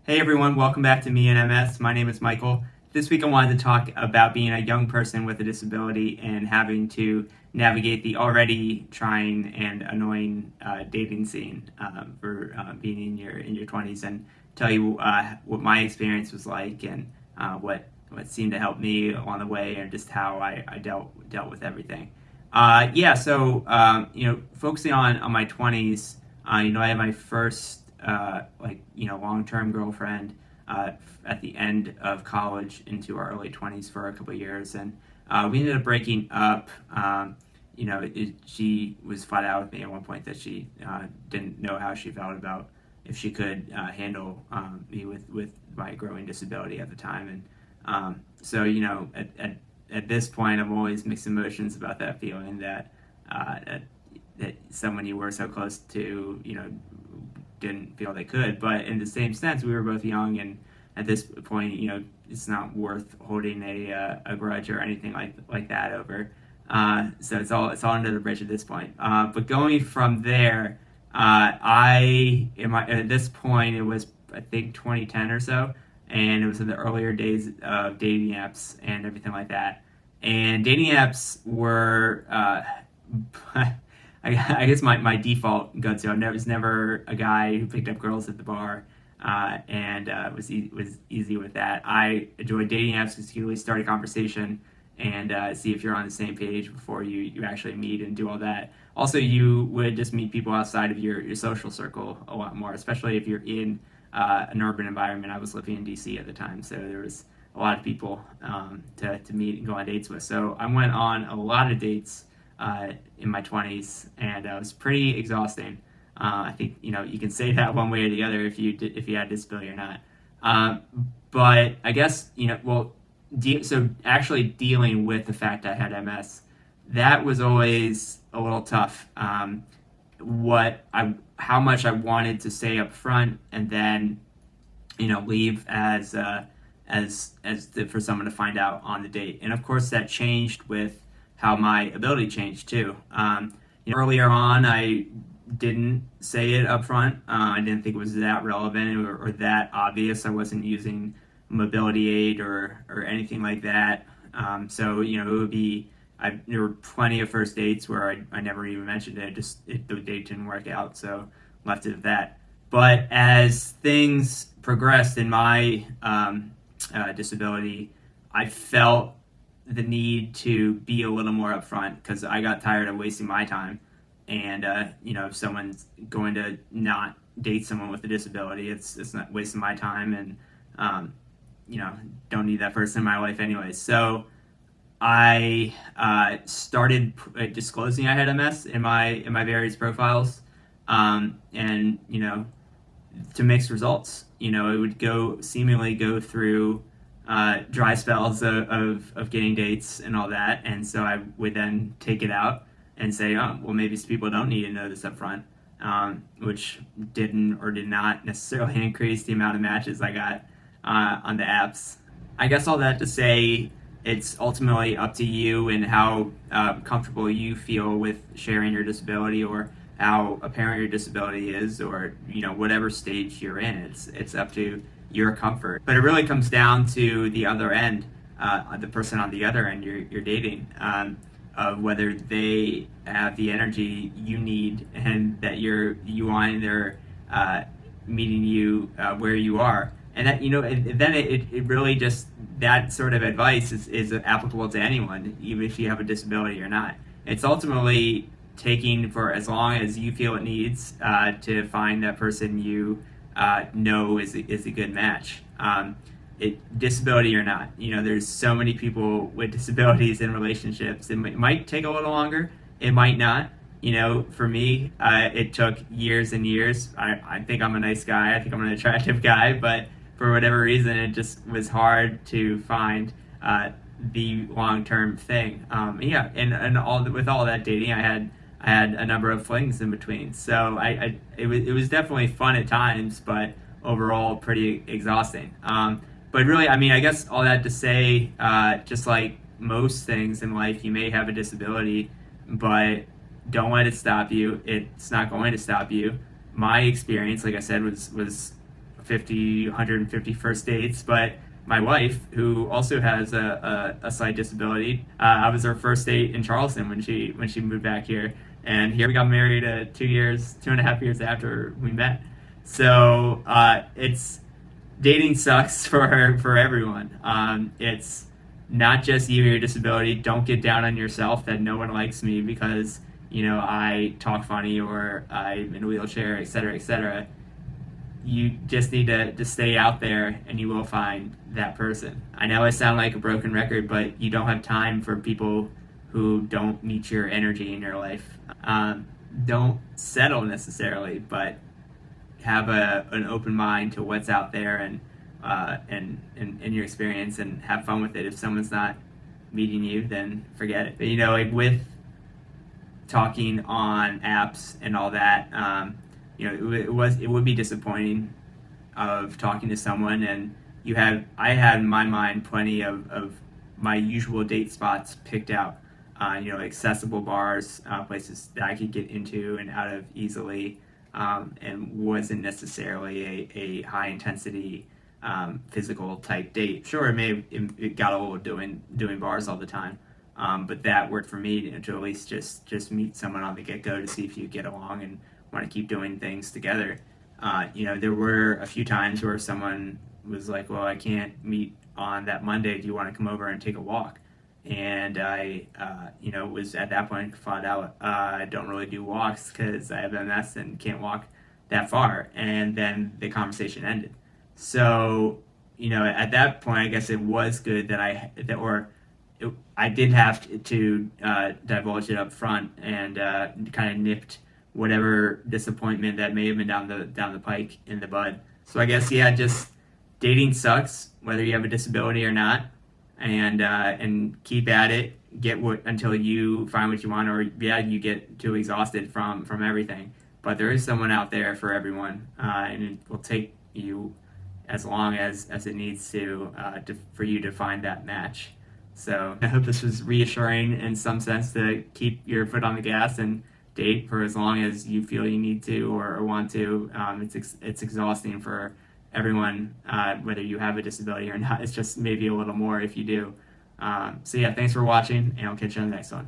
Hey everyone, welcome back to Me and MS. My name is Michael. This week I wanted to talk about being a young person with a disability and having to navigate the already trying and annoying dating scene for being in your 20s, and tell you what my experience was like, and what seemed to help me along the way, and just how I dealt with everything. Focusing on my 20s, I had my first long-term girlfriend at the end of college into our early 20s for a couple of years, and we ended up breaking up. She was flat out with me at one point that she didn't know how she felt about if she could handle me with my growing disability at the time. And at this point, I'm always mixed emotions about that feeling that someone you were so close to, didn't feel they could. But in the same sense, we were both young, and at this point, it's not worth holding a grudge or anything like that over. So it's all under the bridge at this point. But going from there, at this point it was, I think, 2010 or so, and it was in the earlier days of dating apps and everything like that. And dating apps were I guess my default go-to. I was never a guy who picked up girls at the bar, and was easy with that. I enjoy dating apps because you really start a conversation and see if you're on the same page before you actually meet and do all that. Also, you would just meet people outside of your social circle a lot more, especially if you're in an urban environment. I was living in DC at the time, so there was a lot of people to meet and go on dates with. So I went on a lot of dates in my 20s, and it was pretty exhausting. I think you can say that one way or the other if you had a disability or not. But I guess so actually dealing with the fact I had MS, that was always a little tough. How much I wanted to say up front and then leave for someone to find out on the date. And of course that changed with how my ability changed too. Earlier on, I didn't say it up front. I didn't think it was that relevant or that obvious. I wasn't using mobility aid or anything like that. It would be, there were plenty of first dates where I never even mentioned it. The date didn't work out, so left it at that. But as things progressed in my disability, I felt the need to be a little more upfront because I got tired of wasting my time. And if someone's going to not date someone with a disability, it's not wasting my time, and don't need that person in my life anyway. So I started disclosing I had MS in my various profiles, and to mixed results. It would seemingly go through dry spells of getting dates and all that, and so I would then take it out and say, oh, well, maybe people don't need to know this up front, which didn't or did not necessarily increase the amount of matches I got on the apps. I guess all that to say, it's ultimately up to you and how comfortable you feel with sharing your disability, or how apparent your disability is, or whatever stage you're in. It's up to your comfort. But it really comes down to the other end, the person on the other end you're dating, of whether they have the energy you need and that you want, they're meeting you where you are. And that then it really just, that sort of advice is applicable to anyone, even if you have a disability or not. It's ultimately taking for as long as you feel it needs to find that person you know is a good match. Disability or not, there's so many people with disabilities in relationships. It might take a little longer, it might not. For me, it took years and years. I think I'm a nice guy, I think I'm an attractive guy, but for whatever reason, it just was hard to find the long-term thing. And with all that dating, I had a number of flings in between. So it was definitely fun at times, but overall pretty exhausting. But really, I guess all that to say, just like most things in life, you may have a disability, but don't let it stop you. It's not going to stop you. My experience, like I said, was 50, 150 first dates, but my wife, who also has a slight disability, I was her first date in Charleston when she moved back here, and here we got married 2.5 years after we met. So it's dating sucks for everyone. It's not just you and your disability. Don't get down on yourself that no one likes me because I talk funny or I'm in a wheelchair, et cetera, et cetera. You just need to stay out there and you will find that person. I know I sound like a broken record, but you don't have time for people who don't meet your energy in your life. Don't settle necessarily, but have an open mind to what's out there and your experience and have fun with it. If someone's not meeting you, then forget it. But like with talking on apps and all that, it would be disappointing of talking to someone and I had in my mind plenty of my usual date spots picked out, accessible bars, places that I could get into and out of easily, and wasn't necessarily a high intensity physical type date. Sure, it got old doing bars all the time, but that worked for me to at least just meet someone on the get go to see if you get along and want to keep doing things together. There were a few times where someone was like, "Well, I can't meet on that Monday. Do you want to come over and take a walk?" And I, was at that point found out I don't really do walks because I have MS and can't walk that far. And then the conversation ended. So, at that point, I guess it was good that I did have to divulge it up front and kind of nipped whatever disappointment that may have been down the pike in the bud. So I guess just dating sucks whether you have a disability or not, and keep at it. Until you find what you want, or you get too exhausted from everything. But there is someone out there for everyone, and it will take you as long as it needs to for you to find that match. So I hope this was reassuring in some sense to keep your foot on the gas and date for as long as you feel you need to or want to. It's exhausting for everyone, whether you have a disability or not. It's just maybe a little more if you do. So thanks for watching, and I'll catch you on the next one.